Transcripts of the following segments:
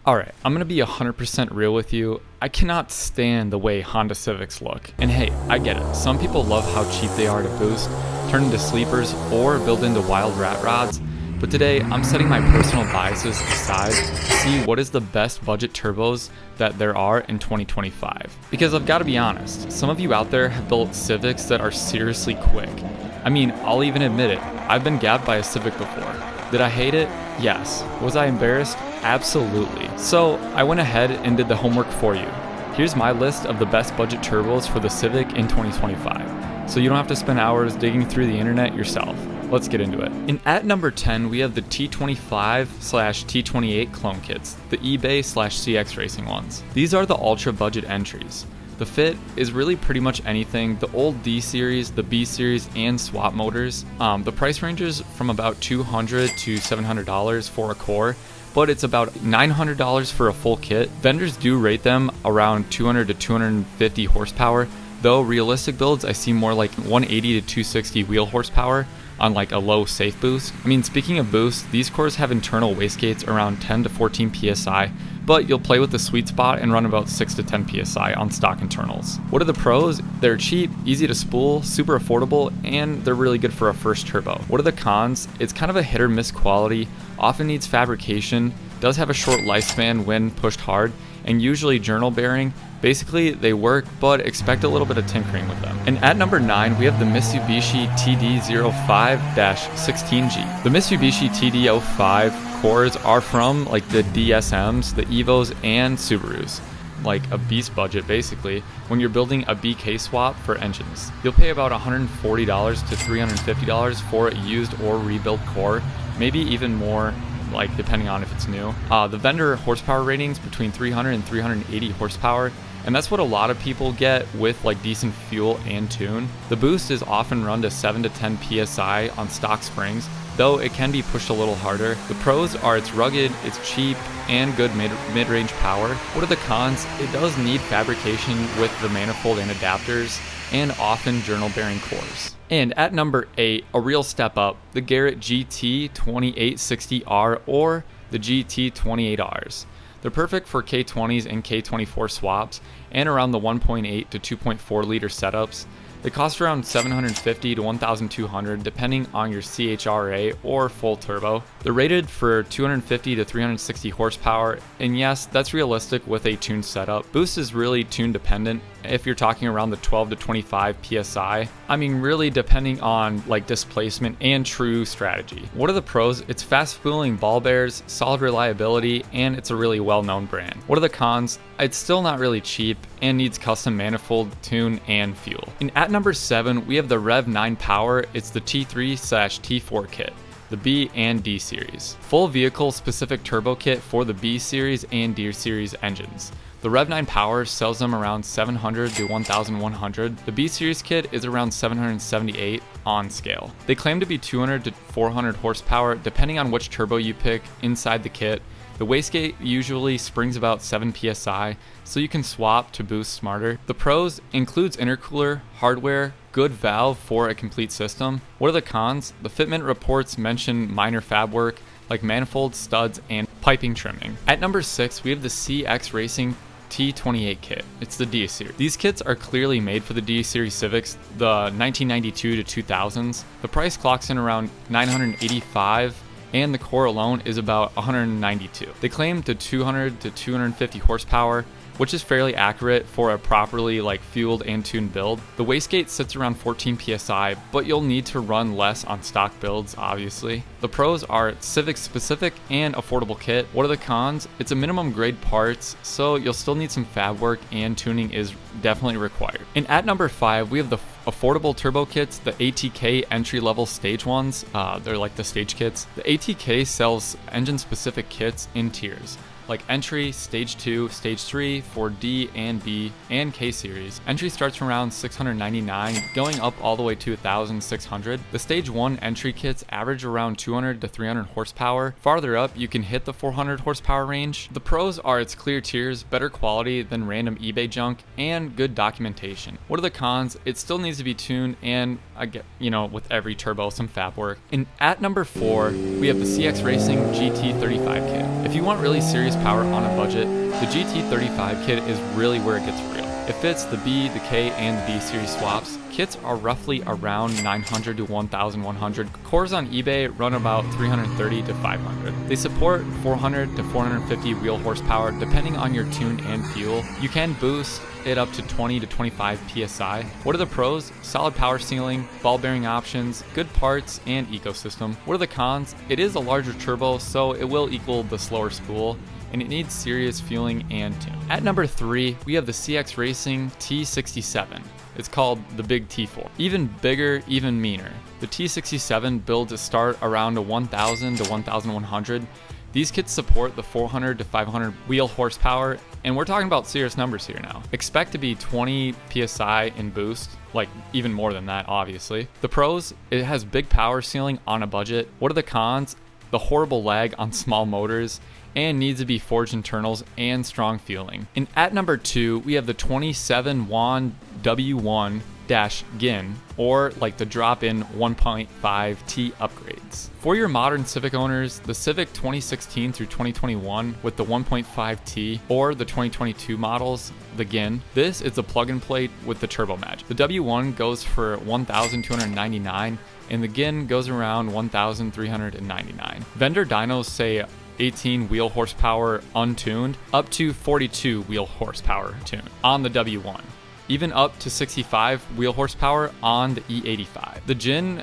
Alright, I'm gonna be 100% real with you. I cannot stand the way Honda Civics look. And hey, I get it. Some people love how cheap they are to boost, turn into sleepers, or build into wild rat rods. But today, I'm setting my personal biases aside to see what is the best budget turbos that there are in 2025. Because I've got to be honest, some of you out there have built Civics that are seriously quick. I mean, I'll even admit it, I've been gabbed by a Civic before. Did I hate it? Yes. Was I embarrassed? Absolutely. So I went ahead and did the homework for you. Here's my list of the best budget turbos for the Civic in 2025. So you don't have to spend hours digging through the internet yourself. Let's get into it. And at number 10, we have the T25/T28 clone kits, the eBay/CX Racing ones. These are the ultra budget entries. The fit is really pretty much anything, the old D series, the B series, and swap motors. The price ranges from about $200 to $700 for a core, but it's about $900 for a full kit. Vendors do rate them around 200 to 250 horsepower, though realistic builds I see more like 180 to 260 wheel horsepower on like a low safe boost. I mean, speaking of boost, these cores have internal wastegates around 10 to 14 psi, but you'll play with the sweet spot and run about 6 to 10 psi on stock internals. What are the pros? They're cheap, easy to spool, super affordable, and they're really good for a first turbo. What are the cons? It's kind of a hit or miss quality, often needs fabrication, does have a short lifespan when pushed hard, and usually journal bearing. Basically, they work, but expect a little bit of tinkering with them. And at number 9, we have the Mitsubishi TD05-16G. The Mitsubishi TD05 cores are from like the DSMs, the Evos, and Subarus. Like a beast budget basically, when you're building a BK swap for engines. You'll pay about $140 to $350 for a used or rebuilt core, maybe even more, like depending on if it's new. The vendor horsepower ratings between 300 and 380 horsepower, and that's what a lot of people get with like decent fuel and tune. The boost is often run to 7 to 10 psi on stock springs, though it can be pushed a little harder. The pros are it's rugged, it's cheap, and good mid-range power. What are the cons? It does need fabrication with the manifold and adapters, and often journal bearing cores. And at number 8, a real step up, the Garrett GT2860R or the GT28Rs. They're perfect for K20s and K24 swaps and around the 1.8 to 2.4 liter setups. They cost around $750 to $1,200 depending on your CHRA or full turbo. They're rated for 250 to 360 horsepower, and yes, that's realistic with a tuned setup. Boost is really tune dependent if you're talking around the 12 to 25 psi. I mean, really depending on like displacement and true strategy. What are the pros? It's fast spooling ball bears, solid reliability, and it's a really well-known brand. What are the cons? It's still not really cheap and needs custom manifold, tune, and fuel. And at number 7, we have the Rev 9 Power. It's the T3/T4 kit, the B and D series. Full vehicle specific turbo kit for the B series and D series engines. The Rev 9 Power sells them around $700 to $1,100. The B series kit is around $778 on scale. They claim to be 200 to 400 horsepower depending on which turbo you pick inside the kit. The wastegate usually springs about 7 psi, so you can swap to boost smarter. The pros includes intercooler, hardware, good valve for a complete system. What are the cons? The fitment reports mention minor fab work like manifolds, studs, and piping trimming. At number 6, we have the CX Racing T28 kit. It's the D series. These kits are clearly made for the D series Civics, the 1992 to 2000s. The price clocks in around $985. And the core alone is about 192. They claim to 200 to 250 horsepower, which is fairly accurate for a properly like fueled and tuned build. The wastegate sits around 14 psi, but you'll need to run less on stock builds, obviously. The pros are Civic specific and affordable kit. What are the cons? It's a minimum grade parts, so you'll still need some fab work and tuning is definitely required. And at number 5, we have the affordable turbo kits, the ATK entry-level stage ones. They're like the stage kits. The ATK sells engine-specific kits in tiers, like entry, stage 2, stage 3 for D and B and K series. Entry starts from around $699, going up all the way to $1,600. The stage 1 entry kits average around 200 to 300 horsepower. Farther up, you can hit the 400 horsepower range. The pros are its clear tiers, better quality than random eBay junk, and good documentation. What are the cons? It still needs to be tuned, and I get, with every turbo, some fab work. And at number 4, we have the CX Racing GT35 kit. If you want really serious horsepower on a budget, the GT35 kit is really where it gets real. It fits the B, the K, and the B series swaps. Kits are roughly around 900 to 1,100. Cores on eBay run about 330 to 500. They support 400 to 450 wheel horsepower depending on your tune and fuel. You can boost it up to 20 to 25 psi. What are the pros? Solid power steering, ball bearing options, good parts, and ecosystem. What are the cons? It is a larger turbo, so it will equal the slower spool, and it needs serious fueling and tune. At number 3, we have the CX Racing T67. It's called the Big T4. Even bigger, even meaner. The T67 builds a start around a 1,000 to 1,100. These kits support the 400 to 500 wheel horsepower, and we're talking about serious numbers here now. Expect to be 20 psi in boost, like even more than that, obviously. The pros, it has big power ceiling on a budget. What are the cons? The horrible lag on small motors, and needs to be forged internals and strong fueling. And at number 2, we have the 27 WAN W1-GIN, or like the drop-in 1.5T upgrades. For your modern Civic owners, the Civic 2016 through 2021 with the 1.5T or the 2022 models, the GIN, this is a plug-and-play with the Turbo Magic. The W1 goes for $1,299 and the GIN goes around $1,399. Vendor dynos say 18 wheel horsepower untuned, up to 42 wheel horsepower tuned on the W1. Even up to 65 wheel horsepower on the E85. The GIN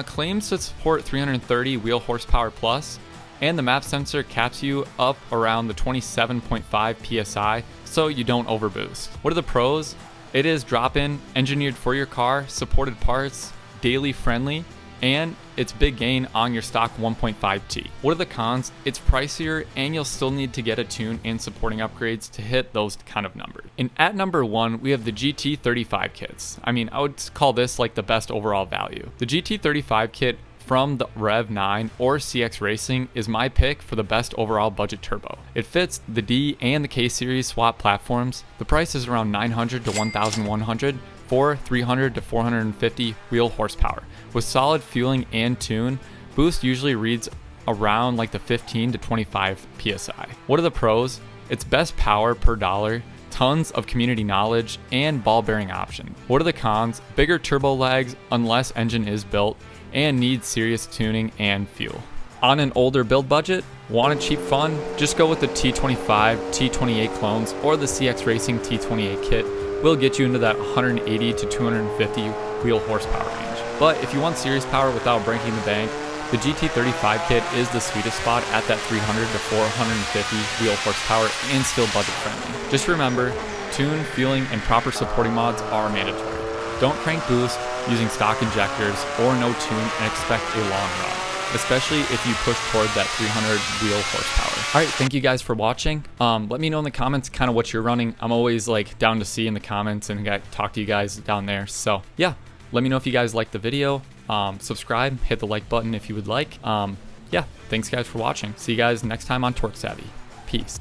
claims to support 330 wheel horsepower plus, and the map sensor caps you up around the 27.5 psi, so you don't overboost. What are the pros? It is drop-in, engineered for your car, supported parts, daily friendly, and it's big gain on your stock 1.5T. What are the cons? It's pricier, and you'll still need to get a tune and supporting upgrades to hit those kind of numbers. And at number 1, we have the GT35 kits. I mean, I would call this like the best overall value. The GT35 kit from the Rev 9 or CX Racing is my pick for the best overall budget turbo. It fits the D and the K series swap platforms. The price is around 900 to 1,100 for 300 to 450 wheel horsepower. With solid fueling and tune, boost usually reads around like the 15 to 25 psi. What are the pros? It's best power per dollar, tons of community knowledge, and ball bearing option. What are the cons? Bigger turbo lags unless engine is built, and needs serious tuning and fuel. On an older build budget, want a cheap fun? Just go with the T25, T28 clones, or the CX Racing T28 kit. Will get you into that 180 to 250 wheel horsepower range. But if you want serious power without breaking the bank, the GT35 kit is the sweetest spot at that 300 to 450 wheel horsepower and still budget friendly. Just remember, tune, fueling, and proper supporting mods are mandatory. Don't crank boost using stock injectors or no tune and expect a long run, especially if you push toward that 300 wheel horsepower. All right, thank you guys for watching. Let me know in the comments kind of what you're running. I'm always like down to see in the comments and talk to you guys down there. So yeah, let me know if you guys liked the video. Subscribe, hit the like button if you would like. Yeah, thanks guys for watching. See you guys next time on Torque Savvy. Peace.